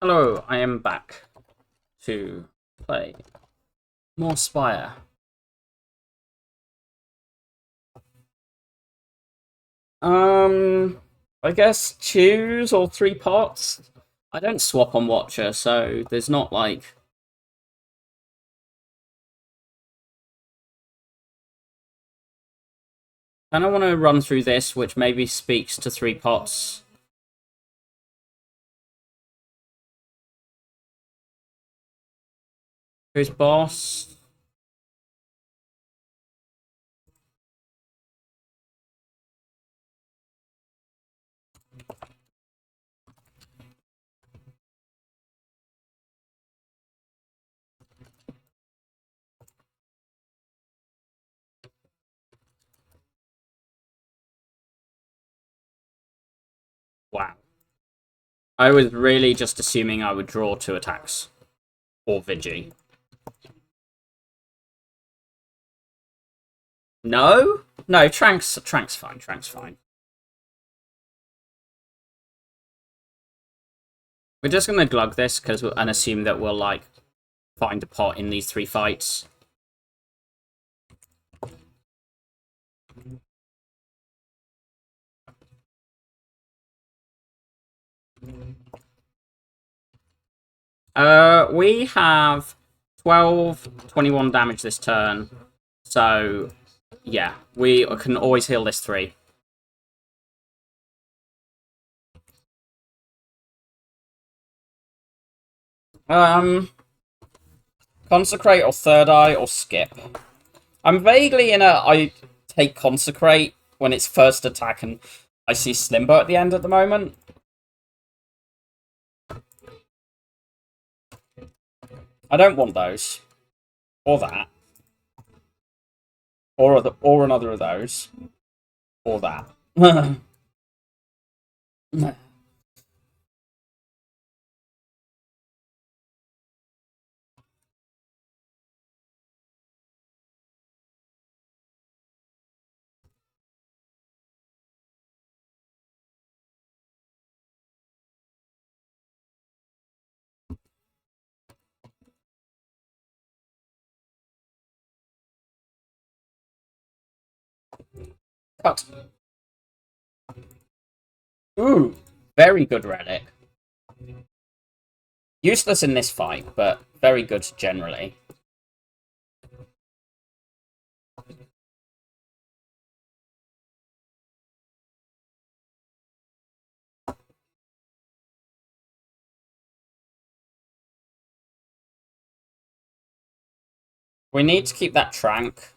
Hello, I am back to play more Spire. I guess choose or three pots. I don't swap on Watcher, so there's not like... I don't want to run through this, which maybe speaks to three pots. Who's boss? Wow. I was really just assuming I would draw two attacks. Or Vigi. No? No, Trank's fine, Trank's fine. We're just gonna glug this and assume that we'll like find a pot in these three fights. We have 12, 21 damage this turn. So, yeah, we can always heal this 3. Consecrate or Third Eye or Skip. I'm vaguely in a... I take Consecrate when it's first attack and I see Slimbo at the end at the moment. I don't want those. Or that. Or another of those. Or that. Cut. Ooh, very good relic. Useless in this fight, but very good generally. We need to keep that Trank.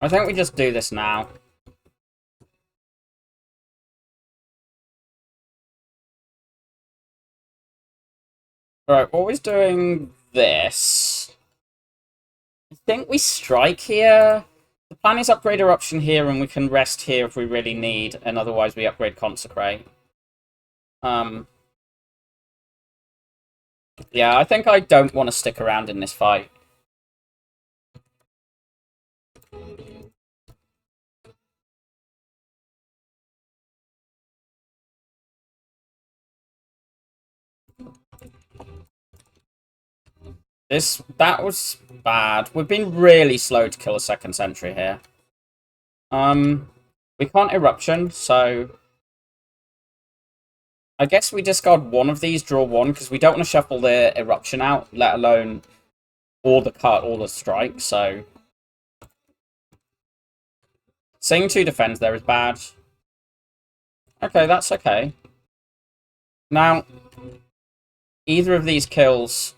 I think we just do this now. Right, always doing this. I think we strike here. The plan is upgrade Eruption here, and we can rest here if we really need, and otherwise we upgrade Consecrate. Yeah, I think I don't want to stick around in this fight. That was bad. We've been really slow to kill a second sentry here. We can't Eruption, so I guess we discard one of these, draw one, because we don't want to shuffle the Eruption out, let alone all the cut, all the strike, so... Seeing 2 defends there is bad. Okay, that's okay. Now, either of these kills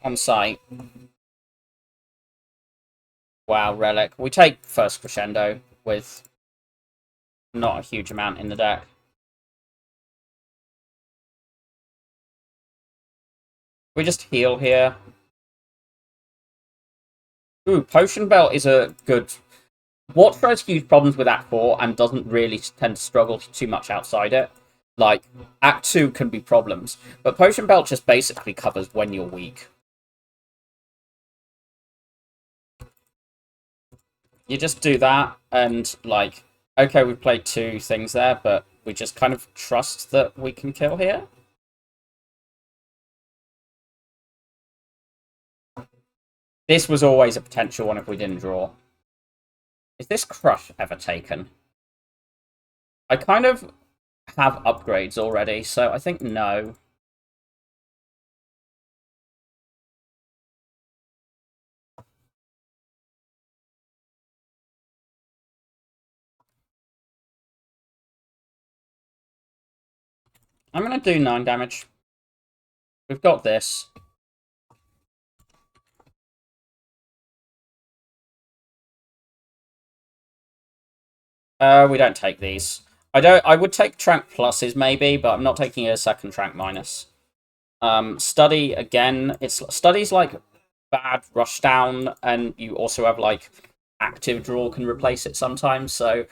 on site. Wow, Relic. We take first Crescendo with not a huge amount in the deck. We just heal here. Ooh, Potion Belt is a good... Watcher has huge problems with Act 4 and doesn't really tend to struggle too much outside it. Like, Act 2 can be problems, but Potion Belt just basically covers when you're weak. You just do that, and, like, Okay, we played two things there, but we just kind of trust that we can kill here. This was always a potential one if we didn't draw. Is this crush ever taken? I kind of have upgrades already, so I think no. I'm going to do 9 damage. We've got this. We don't take these. I would take Trank pluses maybe, but I'm not taking a second Trank minus. Study again. Study's like bad rushdown, and you also have like active draw can replace it sometimes. So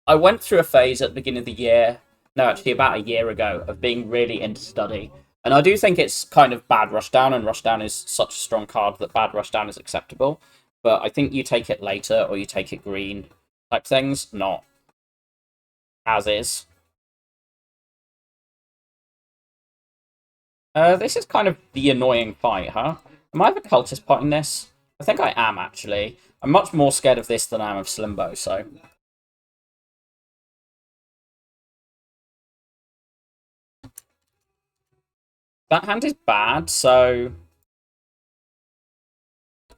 I went through a phase at the beginning of the year. No, actually about a year ago of being really into study. And I do think it's kind of bad rushdown, and rushdown is such a strong card that bad rushdown is acceptable. But I think you take it later or you take it green type things, not as is. This is kind of the annoying fight, huh? Am I the cultist pot in this? I think I am, actually. I'm much more scared of this than I am of Slimbo, so... That hand is bad, so...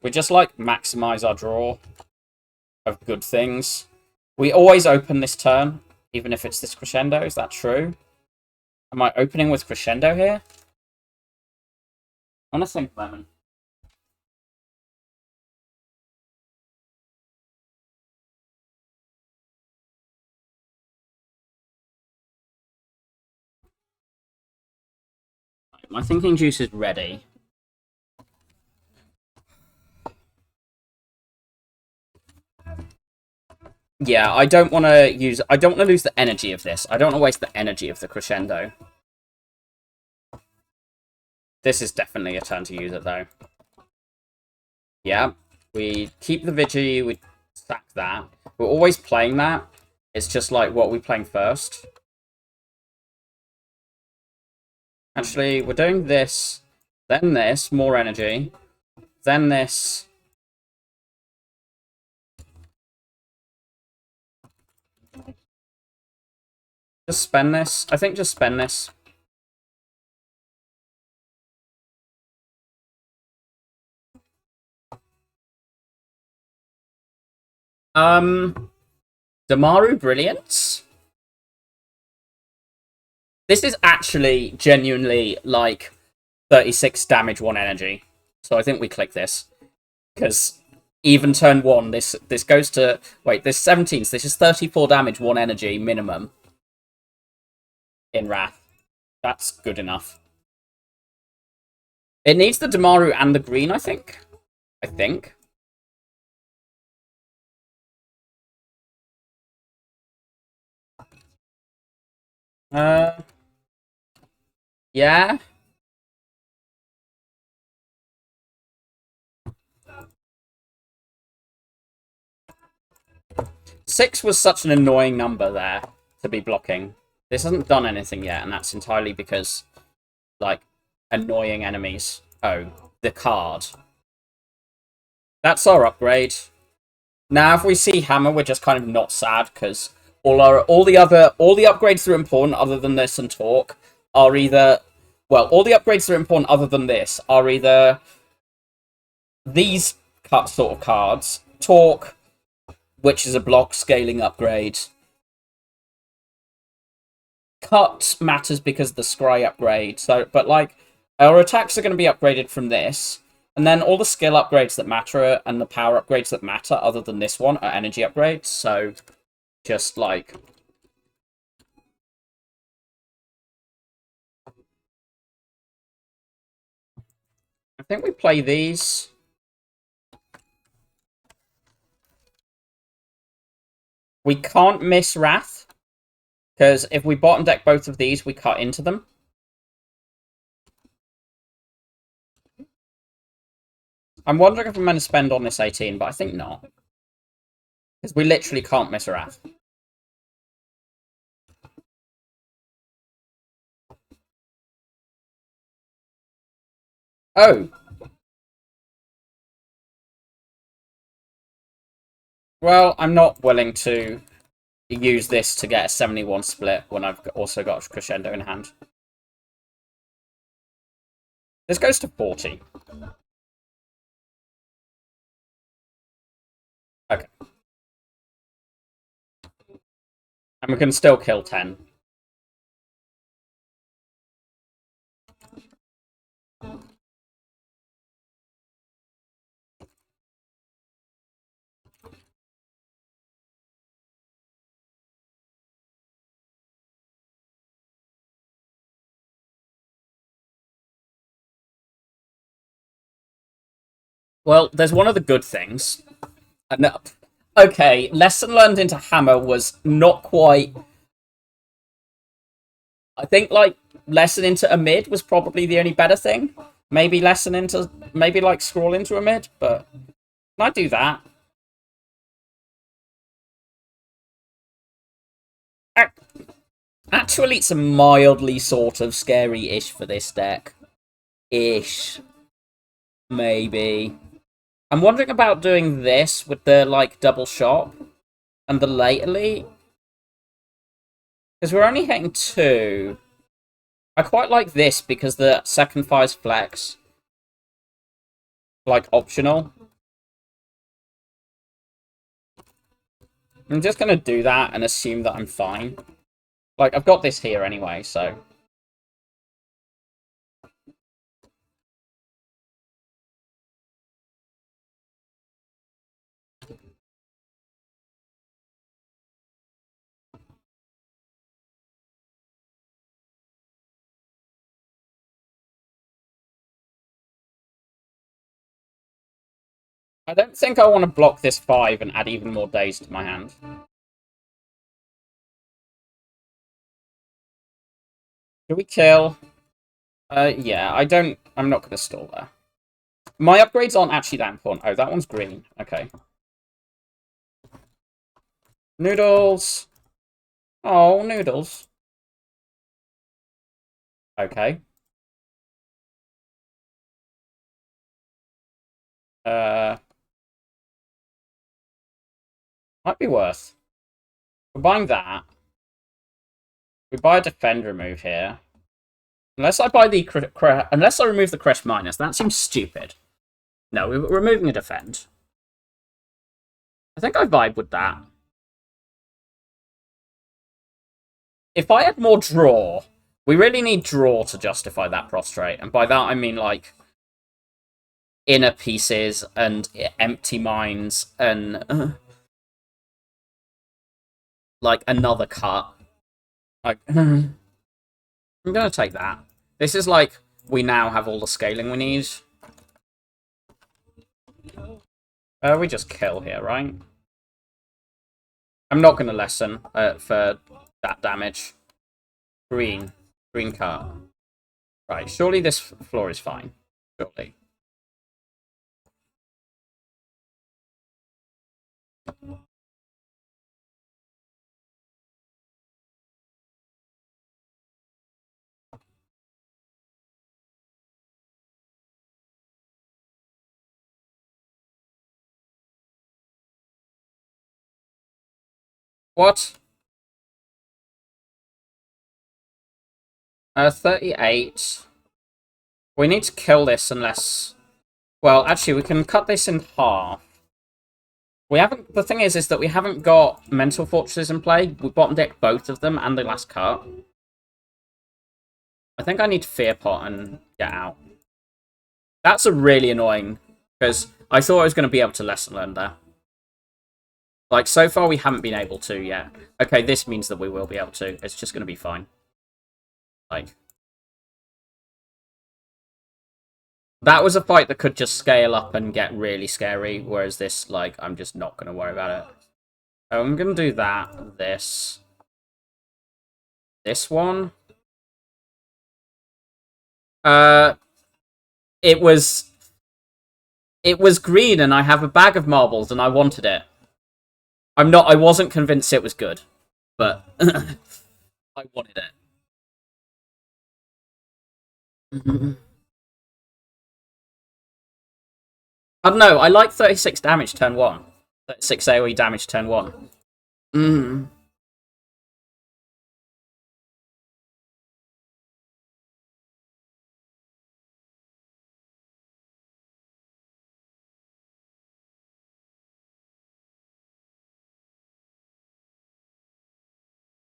We just, like, maximize our draw of good things. We always open this turn, even if it's this crescendo. Is that true? Am I opening with crescendo here? I want to think, Lemon. My thinking juice is ready. Yeah, I don't want to use... I don't want to lose the energy of this. I don't want to waste the energy of the crescendo. This is definitely a turn to use it, though. Yeah, we keep the Vigi, we sack that. We're always playing that. It's just like, what are we playing first? Actually, we're doing this, then this, more energy, then this. Just spend this. I think just spend this. Damaru Brilliance? This is actually genuinely like 36 damage, 1 energy. So I think we click this. Because even turn 1, this goes to... Wait, this 17, so this is 34 damage, 1 energy minimum. In Wrath. That's good enough. It needs the Damaru and the green, I think. I think. Yeah. Six was such an annoying number there to be blocking. This hasn't done anything yet, and that's entirely because, like, annoying enemies. Oh, the card. That's our upgrade. Now, if we see Hammer, we're just kind of not sad because all the upgrades that are important other than this and Talk are either, well, all the upgrades that are important other than this are either these sort of cards, Talk, which is a block scaling upgrade. Cut matters because of the Scry upgrade. So, but like, our attacks are going to be upgraded from this, and then all the skill upgrades that matter and the power upgrades that matter, other than this one, are energy upgrades. So, just like, I think we play these. We can't miss Wrath, because if we bottom deck both of these, we cut into them. I'm wondering if I'm going to spend on this 18, but I think not. Because we literally can't miss a Wrath. Oh. Well, I'm not willing to use this to get a 71 split when I've also got Crescendo in hand. This goes to 40. Okay. And we can still kill 10. Well, there's one of the good things. Okay, lesson learned into Hammer was not quite... I think, like, lesson into a mid was probably the only better thing. Maybe lesson into... Maybe, like, scroll into a mid, but... Can I do that? Actually, it's a mildly sort of scary-ish for this deck. Ish. Maybe. I'm wondering about doing this with the, like, double shot and the late elite. Because we're only hitting 2. I quite like this because the second fire's flex. Like, optional. I'm just going to do that and assume that I'm fine. Like, I've got this here anyway, so... I don't think I want to block this 5 and add even more days to my hand. Do we kill? Yeah, I'm not going to stall there. My upgrades aren't actually that important. Oh, that one's green. Okay. Noodles. Oh, noodles. Okay. Might be worth. We're buying that. We buy a defend remove here. Unless I buy the unless I remove the Crest Minus, that seems stupid. No, we're removing a defend. I think I vibe with that. If I had more draw, we really need draw to justify that prostrate, and by that I mean like inner pieces and empty mines and like another cut. Like I'm gonna take that. This is like we now have all the scaling we need. We just kill here, right? I'm not gonna lessen for that damage. Green cut. Right, surely this floor is fine. Surely. What? 38. We need to kill this unless... Well, actually, we can cut this in half. We haven't... The thing is that we haven't got Mental Fortresses in play. We bottom deck both of them and the last cut. I think I need to Fear Pot and get out. That's a really annoying... Because I thought I was going to be able to lesson learn there. Like, so far we haven't been able to yet. Okay, this means that we will be able to. It's just going to be fine. Like... That was a fight that could just scale up and get really scary, whereas this, like, I'm just not going to worry about it. Oh, I'm going to do that, this one. It was green and I have a bag of marbles and I wanted it. I wasn't convinced it was good, but I wanted it. I don't know, I like 36 damage turn 1. 36 AoE damage turn 1. Mm.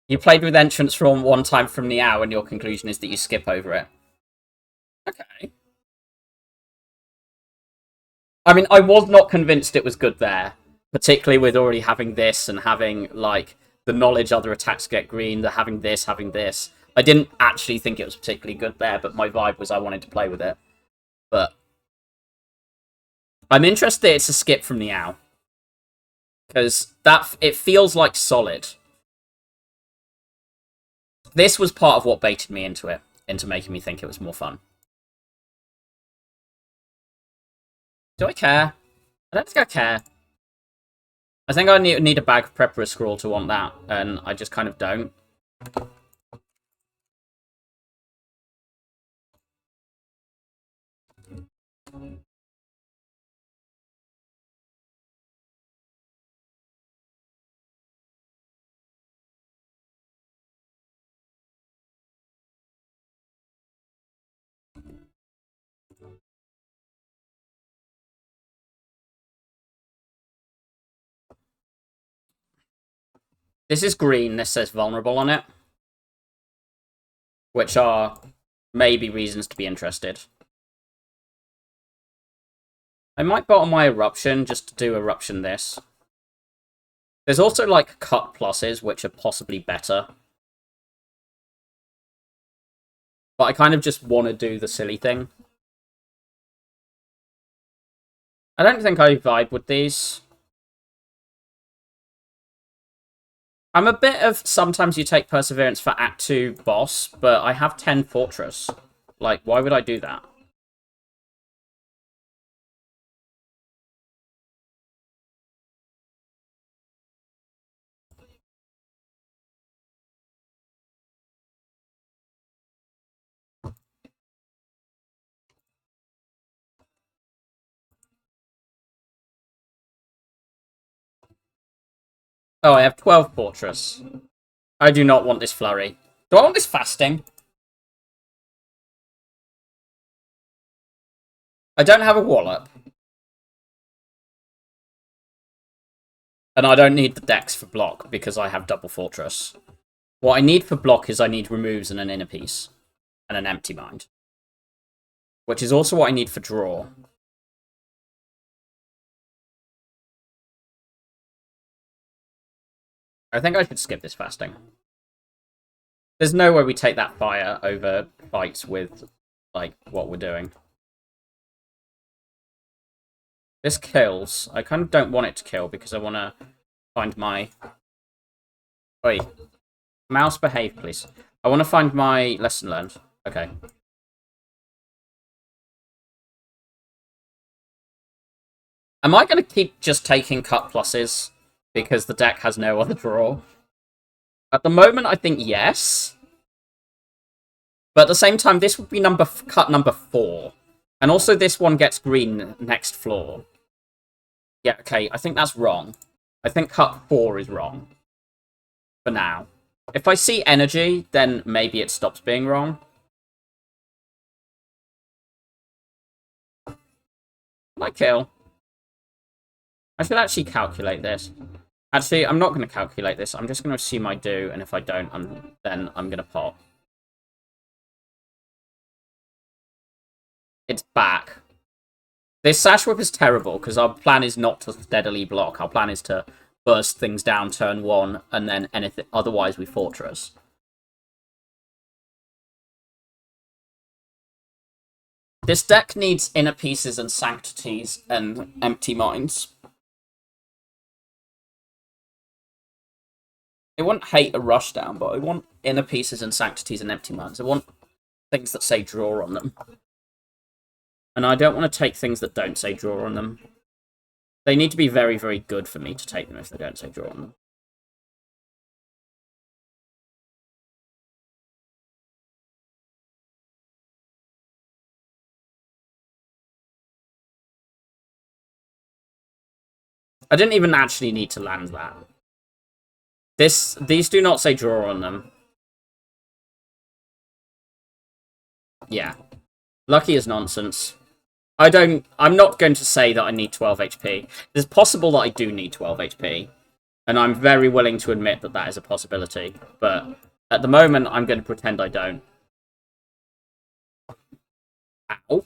You played with Entrance from one time from Niao, and your conclusion is that you skip over it. Okay. I mean, I was not convinced it was good there, particularly with already having this and having, like, the knowledge other attacks get green, the having this, having this. I didn't actually think it was particularly good there, but my vibe was I wanted to play with it. But I'm interested it's a skip from Niao. Because it feels like solid. This was part of what baited me into it, into making me think it was more fun. Do I care? I don't think I care. I think I need a bag of Prepara Scroll to want that, and I just kind of don't. This is green, this says vulnerable on it. Which are maybe reasons to be interested. I might bottom my Eruption just to do Eruption this. There's also, like, cut pluses, which are possibly better. But I kind of just want to do the silly thing. I don't think I vibe with these. I'm a bit of sometimes you take Perseverance for Act 2 boss, but I have 10 Fortress. Like, why would I do that? Oh, I have 12 Fortress. I do not want this Flurry. Do I want this Fasting? I don't have a Wallop. And I don't need the Dex for block, because I have double Fortress. What I need for block is I need removes and an inner piece. And an empty mind. Which is also what I need for draw. I think I should skip this Fasting. There's no way we take that fire over fights with, like, what we're doing. This kills. I kind of don't want it to kill because I want to find my... Oi. Mouse, behave, please. I want to find my lesson learned. Okay. Am I going to keep just taking cut pluses because the deck has no other draw? At the moment, I think yes. But at the same time, this would be cut number 4. And also this one gets green next floor. Yeah, okay, I think that's wrong. I think cut 4 is wrong. For now. If I see energy, then maybe it stops being wrong. I kill. I should actually calculate this. Actually, I'm not going to calculate this. I'm just going to assume I do, and if I don't, then I'm going to pop. It's back. This Sash Whip is terrible, because our plan is not to steadily block. Our plan is to burst things down turn 1, and then anything otherwise we Fortress. This deck needs Inner Pieces and Sanctities and Empty Minds. I wouldn't hate a Rushdown, but I want Inner Pieces and Sanctities and Empty Minds. I want things that say draw on them. And I don't want to take things that don't say draw on them. They need to be very, very good for me to take them if they don't say draw on them. I didn't even actually need to land that. These do not say draw on them. Yeah. Lucky is nonsense. I'm not going to say that I need 12 HP. It's possible that I do need 12 HP. And I'm very willing to admit that that is a possibility. But at the moment, I'm going to pretend I don't. Ow.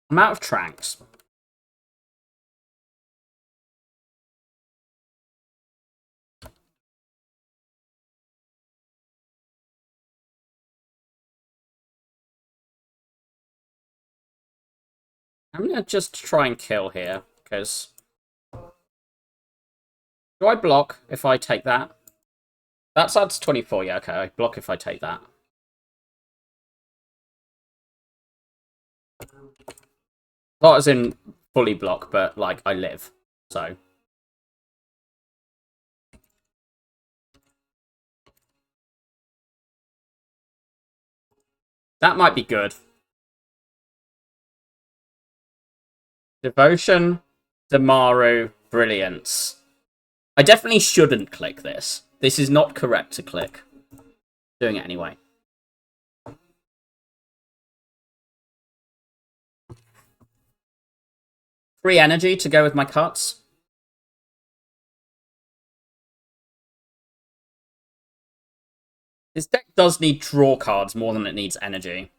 I'm out of tranks. I'm going to just try and kill here, because... Do I block if I take that? That adds 24, yeah, okay, I block if I take that. Not as in fully block, but, like, I live, so... That might be good. Devotion, Damaru, Brilliance. I definitely shouldn't click this. This is not correct to click. Doing it anyway. Free energy to go with my cuts. This deck does need draw cards more than it needs energy.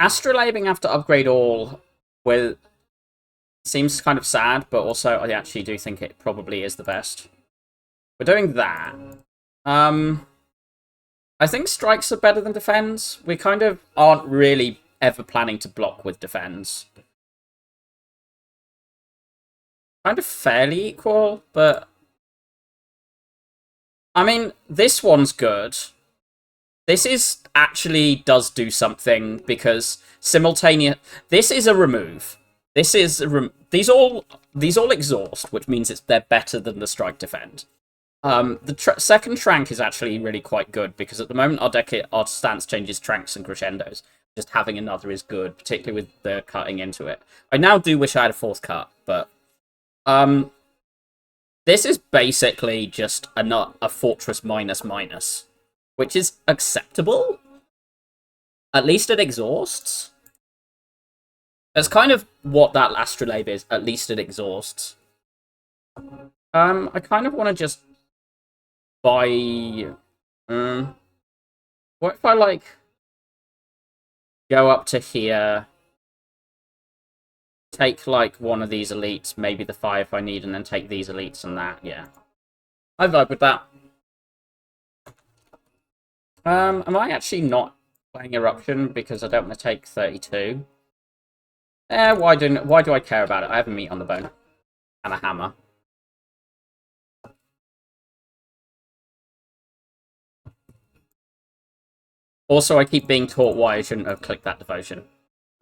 Astrolabing after upgrade all with seems kind of sad, but also I actually do think it probably is the best. We're doing that. I think strikes are better than defends. We kind of aren't really ever planning to block with defends. Kind of fairly equal, but... I mean, this one's good. This is actually does do something, because simultaneous... This is a remove. This is a these all exhaust, which means they're better than the strike defend. The second trank is actually really quite good, because at the moment our stance changes tranks and crescendos. Just having another is good, particularly with the cutting into it. I now do wish I had a fourth cut, but this is basically just a fortress minus, which is acceptable. At least it exhausts. That's kind of what that astrolabe is. At least it exhausts. I kind of want to just buy... what if I, like, go up to here, take, like, one of these elites, maybe the 5 if I need, and then take these elites and that, yeah. I vibe with that. Am I actually not playing Eruption because I don't want to take 32? Why do I care about it? I have a meat on the bone. And a hammer. Also, I keep being taught why I shouldn't have clicked that devotion.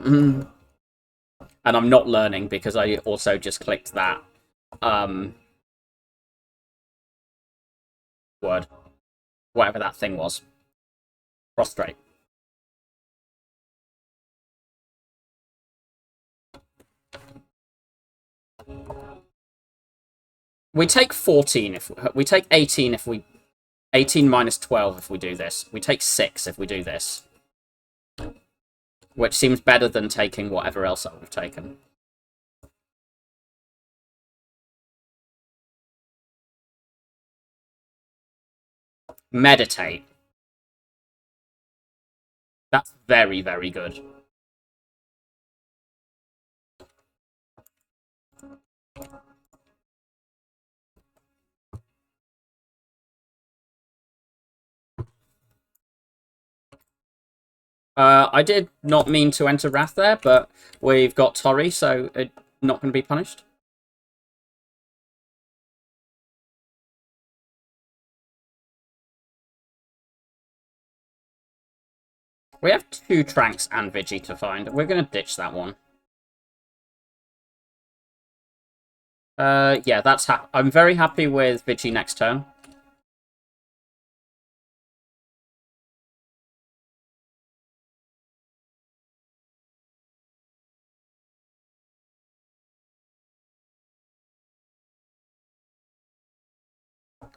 And I'm not learning because I also just clicked that. Word. Whatever that thing was. Prostrate. We take 14 if we take 18 if we 18 minus 12 if we do this. We take 6 if we do this. Which seems better than taking whatever else I would have taken. Meditate. That's very, very good. I did not mean to enter Wrath there, but we've got Tori, so it's not going to be punished. We have 2 Tranks and Vigi to find. We're going to ditch that one. Yeah, that's I'm very happy with Vigi next turn.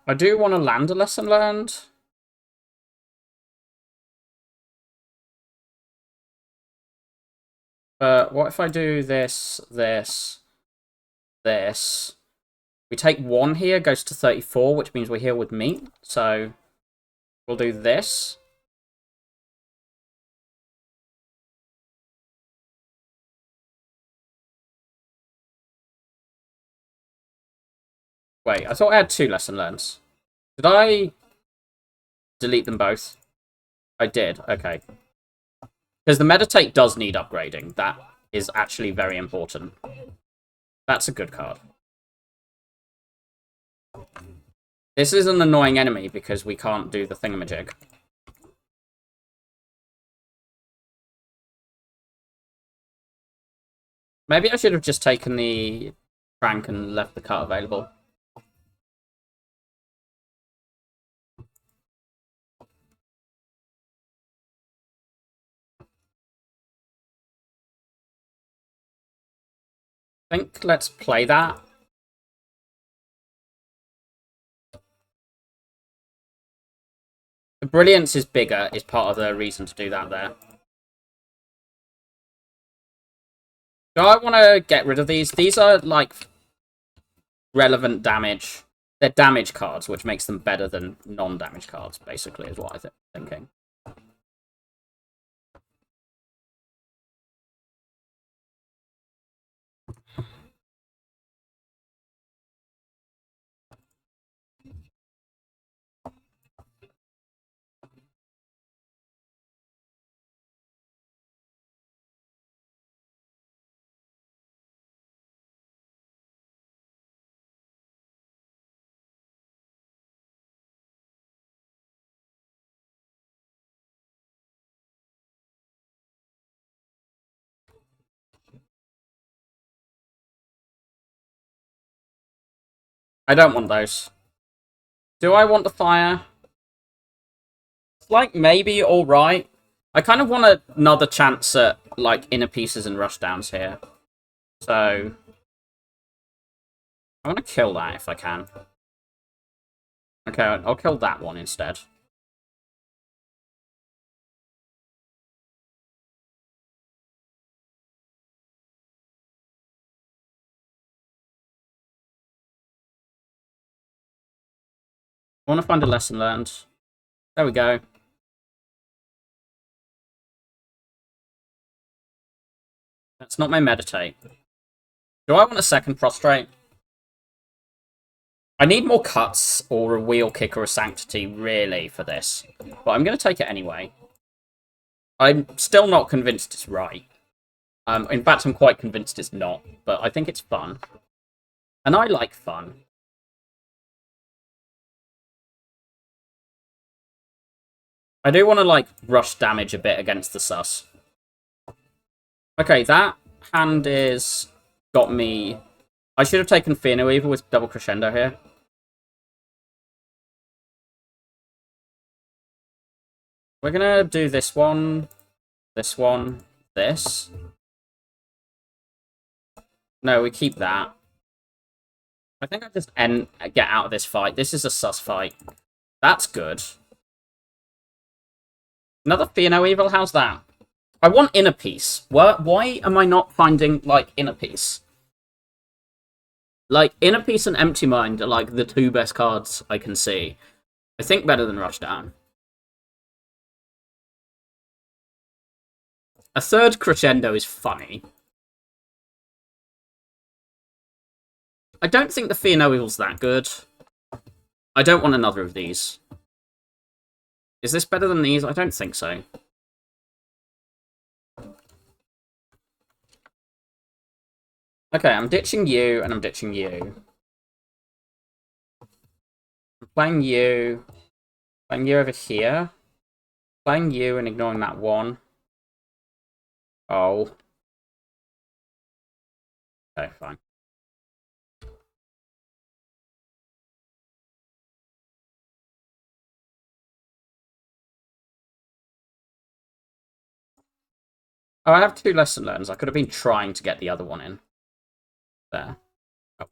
I do want to land a lesson learned. What if I do this, this, this? We take 1 here, goes to 34, which means we're here with meat. So we'll do this. Wait, I thought I had 2 lesson learns. Did I delete them both? I did, okay. Because the meditate does need upgrading. That is actually very important. That's a good card. This is an annoying enemy because we can't do the thingamajig. Maybe I should have just taken the crank and left the cart available. I think let's play that. The brilliance is bigger, is part of the reason to do that there. Do I want to get rid of these? These are, like, relevant damage. They're damage cards, which makes them better than non-damage cards, basically, is what I'm thinking. I don't want those. Do I want the fire? It's like maybe alright. I kind of want another chance at like inner pieces and rushdowns here. So I want to kill that if I can. Okay, I'll kill that one instead. I want to find a lesson learned. There we go. That's not my meditate. Do I want a second prostrate? I need more cuts or a wheel kick or a sanctity, really, for this. But I'm going to take it anyway. I'm still not convinced it's right. In fact, I'm quite convinced it's not. But I think it's fun. And I like fun. I do want to, like, rush damage a bit against the sus. Okay, that hand is... got me... I should have taken Fear No Evil with double crescendo here. We're gonna do this one, this. No, we keep that. I think I just get out of this fight. This is a sus fight. That's good. Another Fear No Evil? How's that? I want Inner Peace. Why am I not finding, like, Inner Peace? Like, Inner Peace and Empty Mind are, like, the two best cards I can see. I think better than Rushdown. A third Crescendo is funny. I don't think the Fear No Evil's that good. I don't want another of these. Is this better than these? I don't think so. Okay, I'm ditching you, and I'm ditching you. I'm playing you. Playing you over here. Playing you and ignoring that one. Oh. Okay, fine. Oh, I have 2 lesson learns. I could have been trying to get the other one in. There. Oh.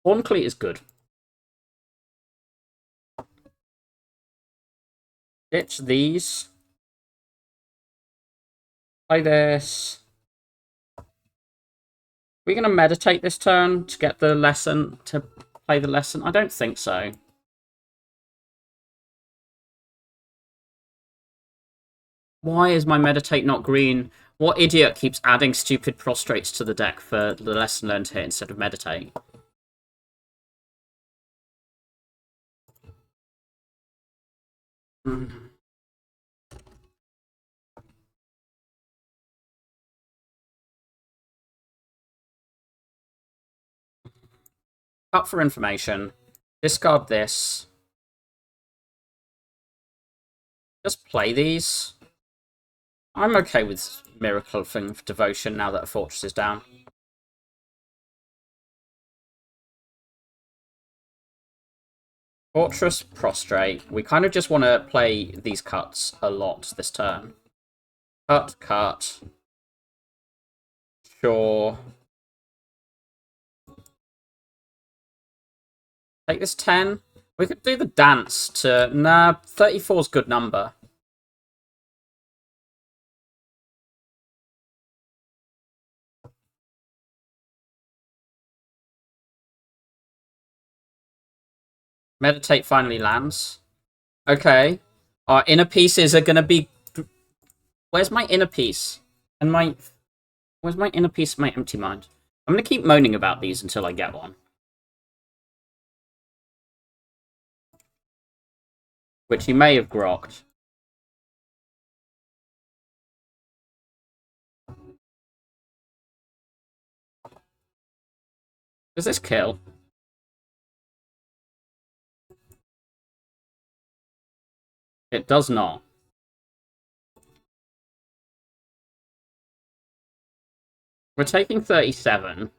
Horncleat is good. Ditch these. Play this. Are we going to meditate this turn to get the lesson, to play the lesson? I don't think so. Why is my meditate not green? What idiot keeps adding stupid prostrates to the deck for the lesson learned here instead of meditate? Up for information. Discard this. Just play these. I'm okay with Miracle of Devotion now that a fortress is down. Fortress, Prostrate. We kind of just want to play these cuts a lot this turn. Cut, cut. Sure. Take this 10. We could do the dance to... Nah, 34's good number. Meditate finally lands. Okay. Our inner pieces are going to be... Where's my inner piece? And my... Where's my inner piece, my empty mind? I'm going to keep moaning about these until I get one. Which he may have grokked. Does this kill? It does not. We're taking 37,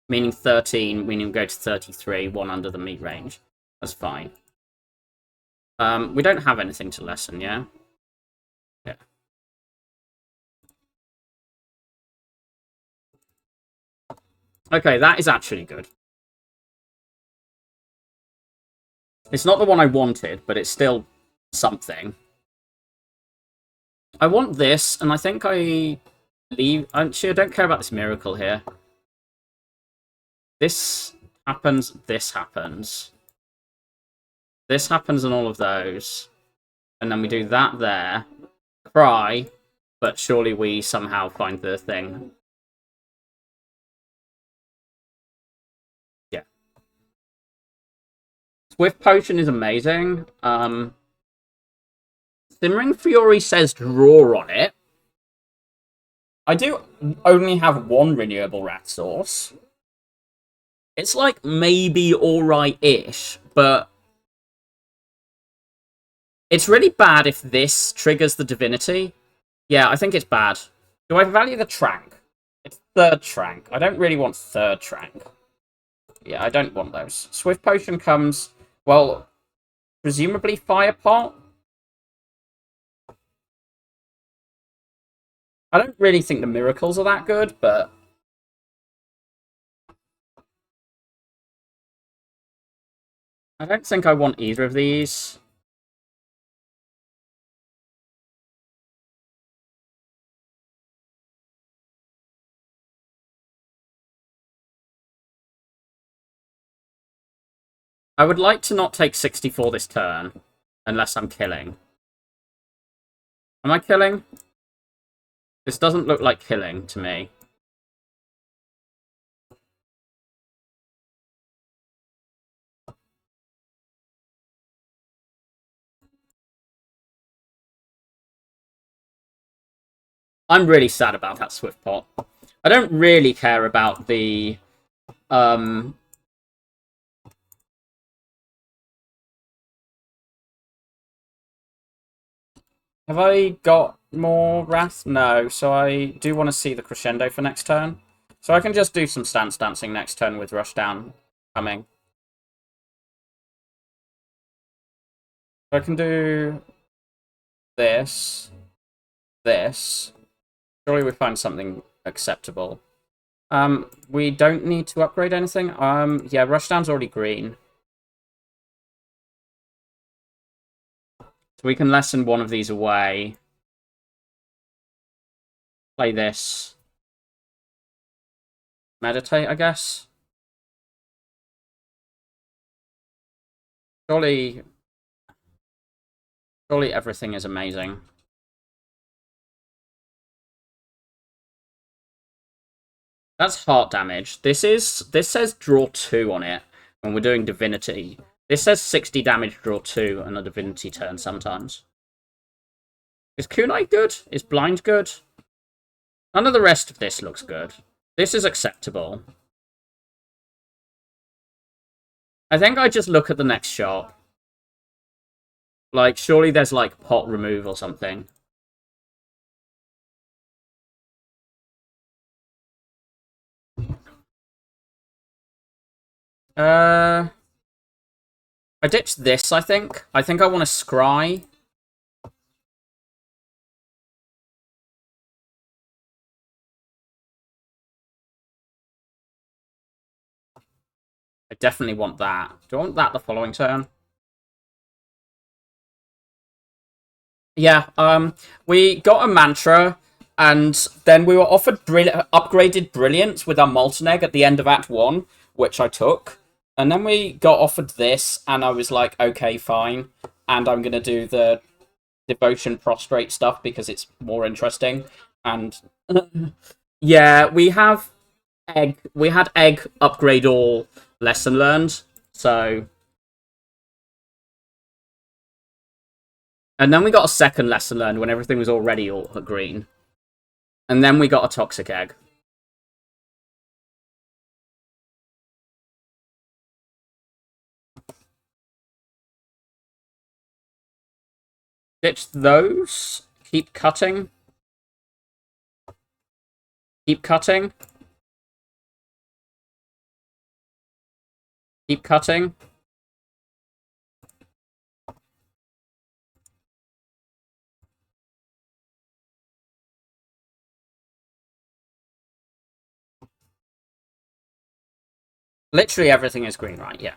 meaning 13, meaning we go to 33, 1 under the meat range. That's fine. We don't have anything to lessen, yeah? Yeah. Okay, that is actually good. It's not the one I wanted, but it's still something. I want this, and I think I leave... Actually, I don't care about this miracle here. This happens, this happens. This happens on all of those. And then we do that there. Cry, but surely we somehow find the thing. Yeah. Swift Potion is amazing. Simmering Fury says draw on it. I do only have 1 renewable rat source. It's like maybe alright-ish, but it's really bad if this triggers the divinity. Yeah, I think it's bad. Do I value the Trank? It's 3rd Trank. I don't really want 3rd Trank. Yeah, I don't want those. Swift Potion comes, well, presumably Fire Pot? I don't really think the miracles are that good, but... I don't think I want either of these. I would like to not take 64 this turn, unless I'm killing. Am I killing? This doesn't look like killing to me. I'm really sad about that Swift Pot. I don't really care about the... Have I got more Wrath? No, so I do want to see the Crescendo for next turn. So I can just do some stance dancing next turn with Rushdown coming. So I can do this, this. Surely we find something acceptable. We don't need to upgrade anything. Yeah, Rushdown's already green. So we can lessen one of these away. Play this. Meditate, I guess. Surely everything is amazing. That's heart damage. This says draw 2 on it when we're doing divinity. This says 60 damage, draw 2, and a divinity turn sometimes. Is Kunai good? Is blind good? None of the rest of this looks good. This is acceptable. I think I just look at the next shot. Like, surely there's, like, pot remove or something. I ditched this, I think. I think I want to scry. I definitely want that. Do I want that the following turn? Yeah, we got a mantra, and then we were offered upgraded brilliance with our molten egg at the end of Act 1, which I took. And then we got offered this, and I was like, okay, fine. And I'm going to do the devotion prostrate stuff because it's more interesting. And yeah, we had egg upgrade all lesson learned. So, and then we got a second lesson learned when everything was already all green. And then we got a toxic egg. Ditch those. Keep cutting. Keep cutting. Keep cutting. Literally everything is green, right? Yeah.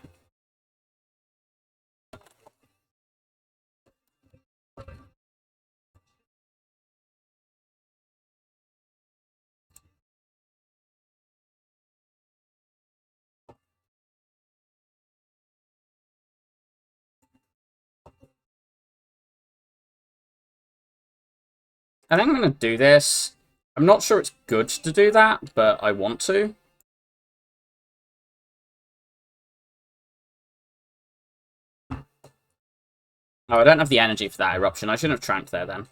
I think I'm going to do this. I'm not sure it's good to do that, but I want to. Oh, I don't have the energy for that eruption. I shouldn't have tranked there then.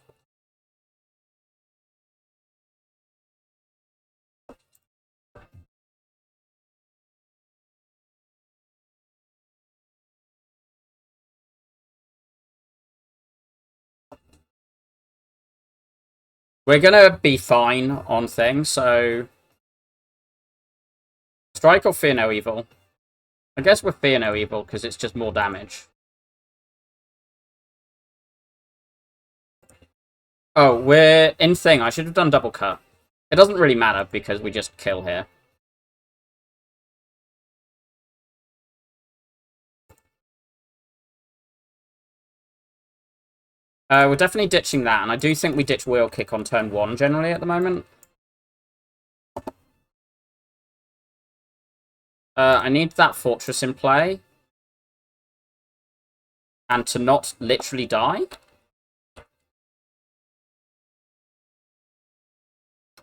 We're going to be fine on things, so... Strike or Fear No Evil? I guess we're Fear No Evil, because it's just more damage. Oh, we're in thing. I should have done double cut. It doesn't really matter, because we just kill here. We're definitely ditching that, and I do think we ditch wheel kick on turn 1 generally at the moment. I need that fortress in play. And to not literally die.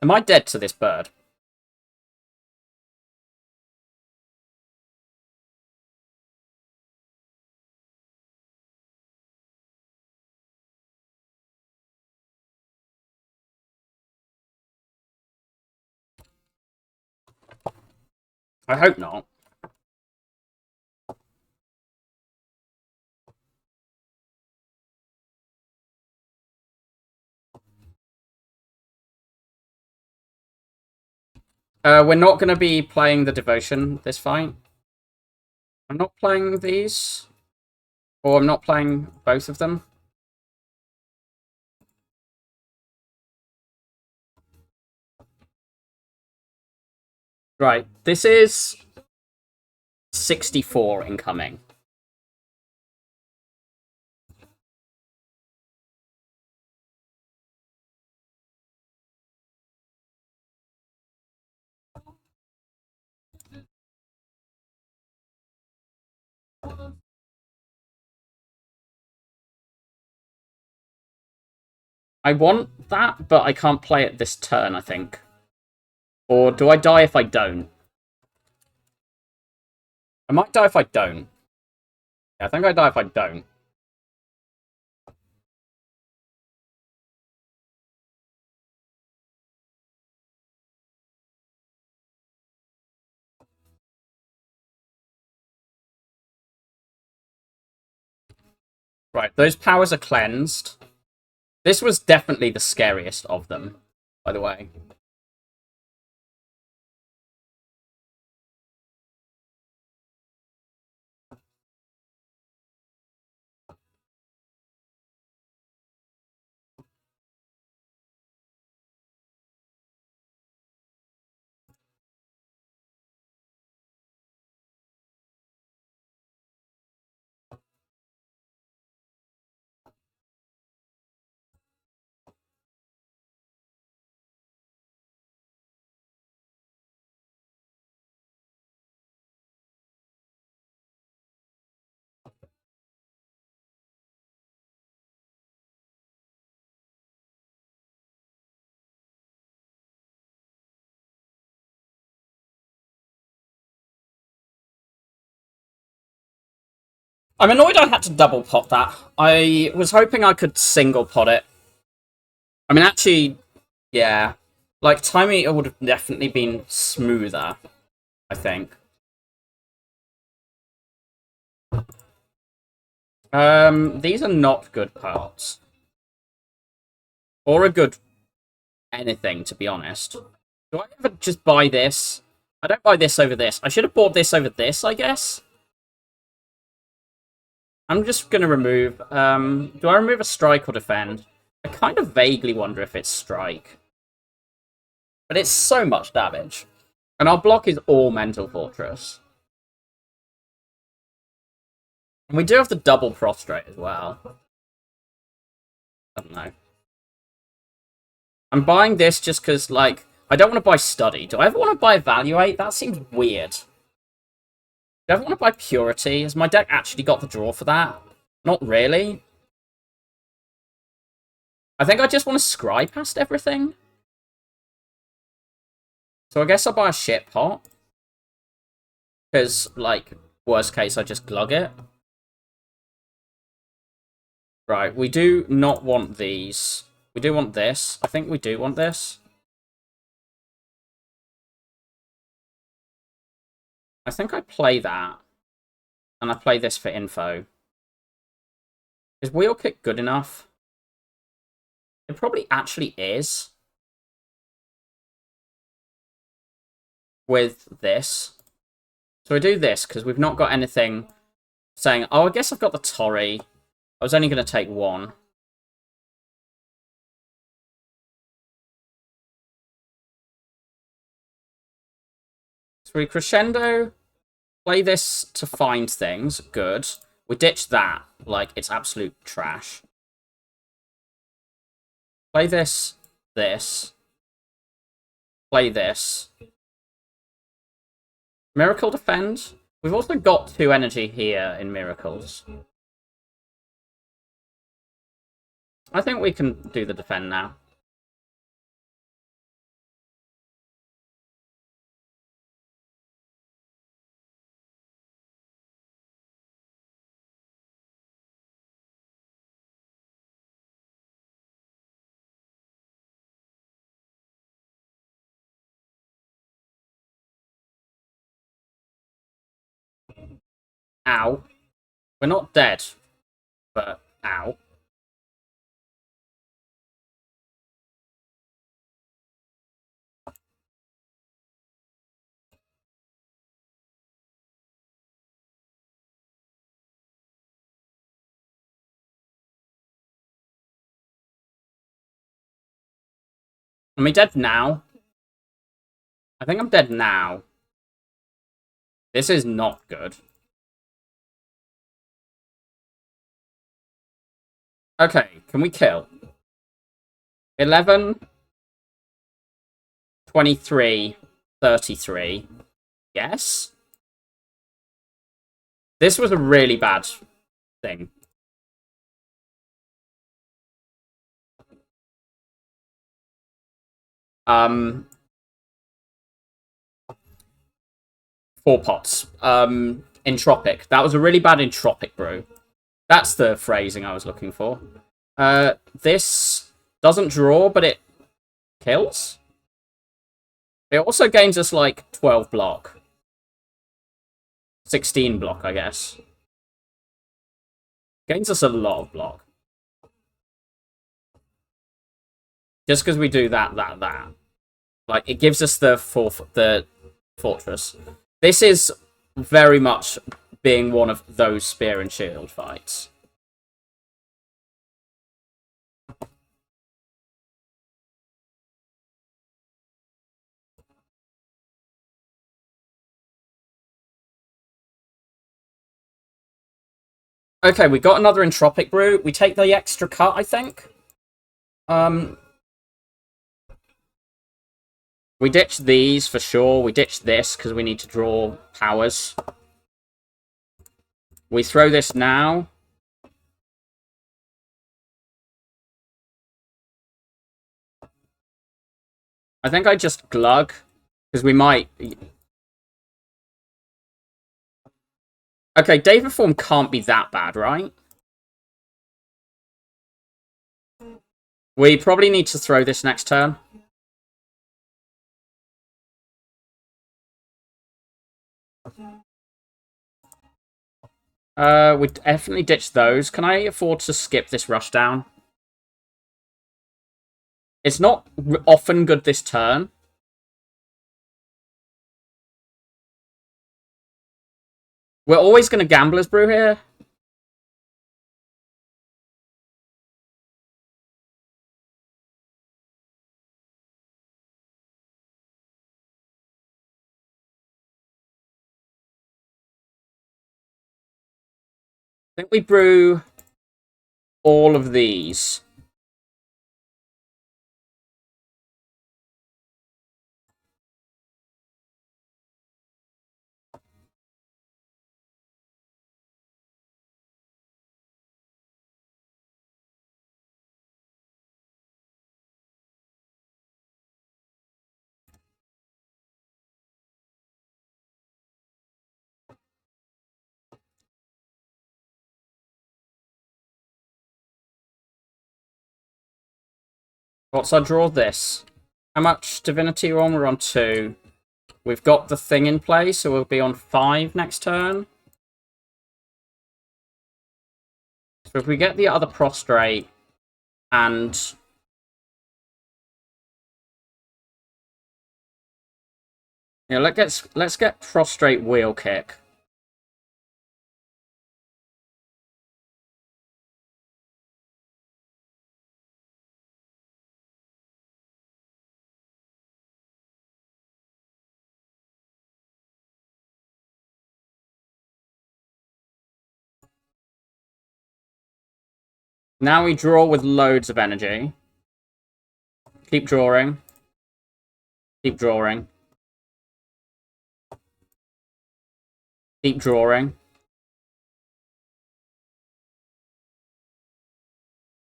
Am I dead to this bird? I hope not. We're not going to be playing the devotion this fight. I'm not playing these. Or I'm not playing both of them. Right, this is 64 incoming. I want that, but I can't play it this turn, I think. Or do I die if I don't? I might die if I don't. Yeah, I think I die if I don't. Right, those powers are cleansed. This was definitely the scariest of them, by the way. I'm annoyed I had to double pot that. I was hoping I could single pot it. I mean, actually, yeah. Like, timing it would have definitely been smoother, I think. These are not good parts. Or a good anything, to be honest. Do I ever just buy this? I don't buy this over this. I should have bought this over this, I guess. I'm just going to remove... do I remove a strike or defend? I kind of vaguely wonder if it's strike. But it's so much damage. And our block is all Mental Fortress. And we do have the double prostrate as well. I don't know. I'm buying this just because, like, I don't want to buy Study. Do I ever want to buy Evaluate? That seems weird. Do I ever want to buy Purity? Has my deck actually got the draw for that? Not really. I think I just want to scry past everything. So I guess I'll buy a shit pot. Because, like, worst case, I just glug it. Right, we do not want these. We do want this. I think we do want this. I think I play that. And I play this for info. Is wheel kick good enough? It probably actually is. With this. So I do this because we've not got anything saying, oh, I guess I've got the Torii. I was only going to take one. So we crescendo, play this to find things. Good. We ditch that. Like, it's absolute trash. Play this. Play this. Miracle defend. We've also got 2 energy here in miracles. I think we can do the defend now. Ow. We're not dead, but ow. Am I dead now? I think I'm dead now. This is not good. Okay, can we kill? 11, 23, 33. Yes? This was a really bad thing. Four pots. Entropic. That was a really bad entropic brew. That's the phrasing I was looking for. This doesn't draw, but it kills. It also gains us like 12 block. 16 block, I guess. Gains us a lot of block. Just because we do that. Like, it gives us the fortress. This is very much being one of those spear and shield fights. Okay, we got another entropic brew. We take the extra cut, I think. We ditch these for sure. We ditch this because we need to draw powers. We throw this now. I think I just glug because we might. Okay, David Form can't be that bad, right? We probably need to throw this next turn. We definitely ditch those. Can I afford to skip this rush down? It's not often good this turn. We're always going to Gambler's Brew here. I think we brew all of these. What's our draw this? How much divinity are on? We're on 2. We've got the thing in place, so we'll be on 5 next turn. So if we get the other prostrate and yeah, let's get prostrate wheel kick. Now we draw with loads of energy. Keep drawing. Keep drawing. Keep drawing.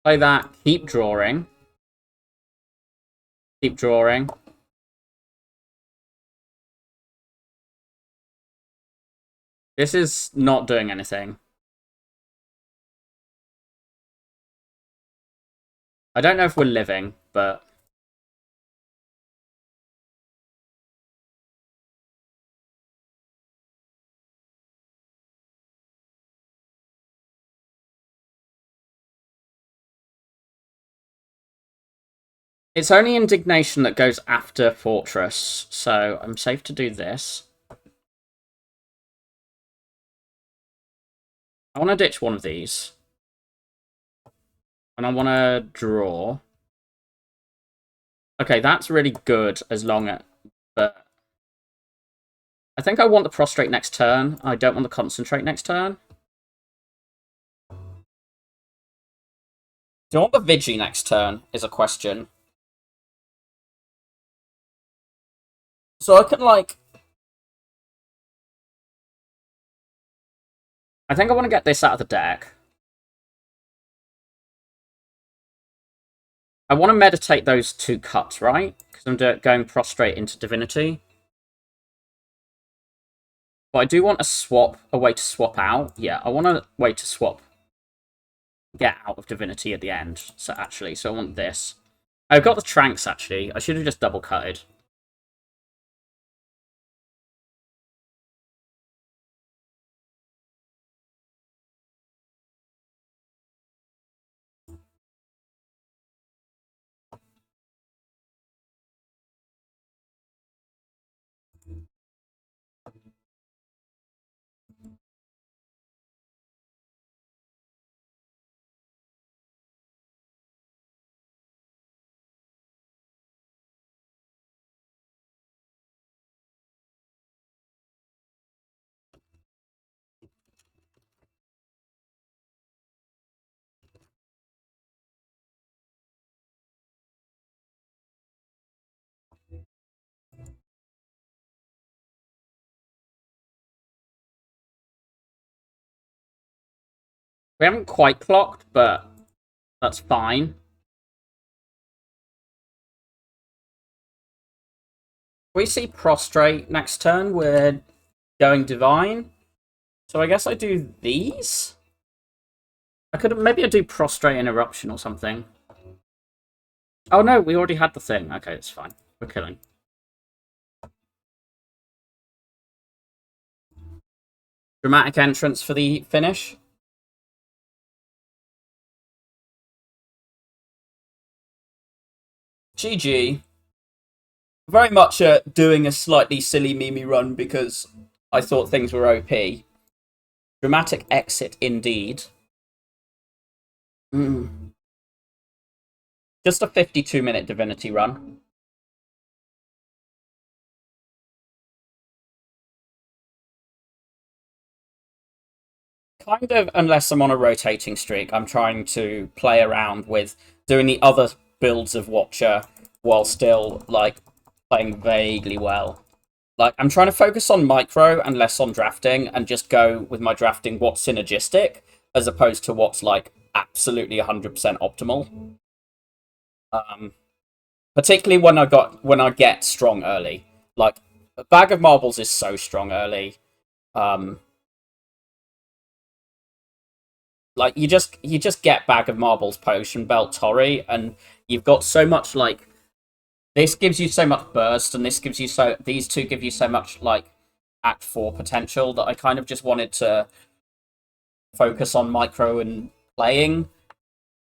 Play that. Keep drawing. Keep drawing. This is not doing anything. I don't know if we're living, but... It's only indignation that goes after Fortress, so I'm safe to do this. I want to ditch one of these. And I want to draw. Okay, that's really good as long as... But I think I want the Prostrate next turn. I don't want the Concentrate next turn. Do I want the Vigi next turn, is a question. So I can, like... I think I want to get this out of the deck. I want to meditate those two cuts, right? Because I'm going Prostrate into Divinity. But I do want a way to swap out. Yeah, I want a way to swap. Get out of Divinity at the end. So I want this. I've got the Tranks, actually. I should have just double-cutted. We haven't quite clocked, but that's fine. We see Prostrate next turn. We're going Divine. So I guess I do these? Maybe I do Prostrate and Eruption or something. Oh no, we already had the thing. Okay, it's fine. We're killing. Dramatic entrance for the finish. GG. Very much doing a slightly silly Mimi run because I thought things were OP. Dramatic exit indeed. Just a 52-minute Divinity run. Kind of, unless I'm on a rotating streak, I'm trying to play around with doing the other builds of Watcher while still, like, playing vaguely well. Like, I'm trying to focus on micro and less on drafting and just go with my drafting what's synergistic as opposed to what's, like, absolutely 100% optimal. Particularly when I get strong early. Like, a Bag of Marbles is so strong early. Like, you just get Bag of Marbles, Potion Belt, Tori, and you've got so much, like, this gives you so much burst, and these two give you so much, like, Act 4 potential that I kind of just wanted to focus on micro and playing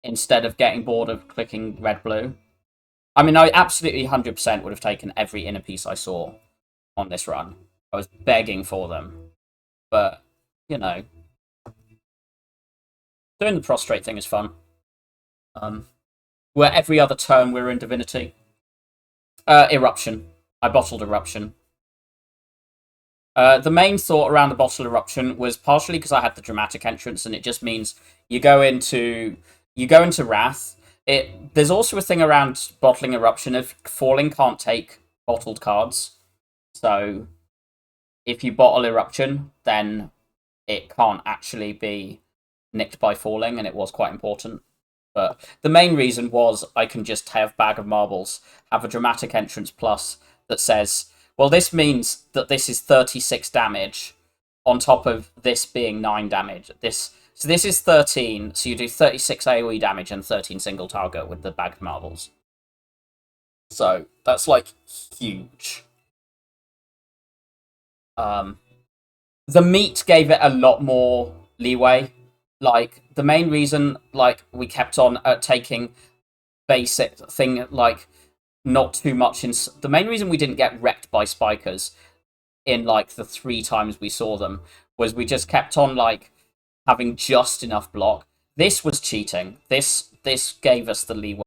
instead of getting bored of clicking red-blue. I mean, I absolutely 100% would have taken every inner piece I saw on this run. I was begging for them. But, you know, doing the Prostrate thing is fun. Where every other turn we're in Divinity. Eruption. I bottled Eruption. The main thought around the bottle Eruption was partially because I had the dramatic entrance, and it just means you go into Wrath, There's also a thing around bottling eruption of falling can't take bottled cards. So if you bottle eruption, then it can't actually be nicked by falling, and it was quite important. But the main reason was I can just have Bag of Marbles, have a dramatic entrance plus that says, well, this means that this is 36 damage on top of this being 9 damage. So this is 13, so you do 36 AoE damage and 13 single target with the Bag of Marbles. So that's like huge. The meat gave it a lot more leeway. Like the main reason, like we kept on taking basic thing, like not too much in. The main reason we didn't get wrecked by spikers in like the 3 times we saw them was we just kept on like having just enough block. This was cheating. This gave us the leeway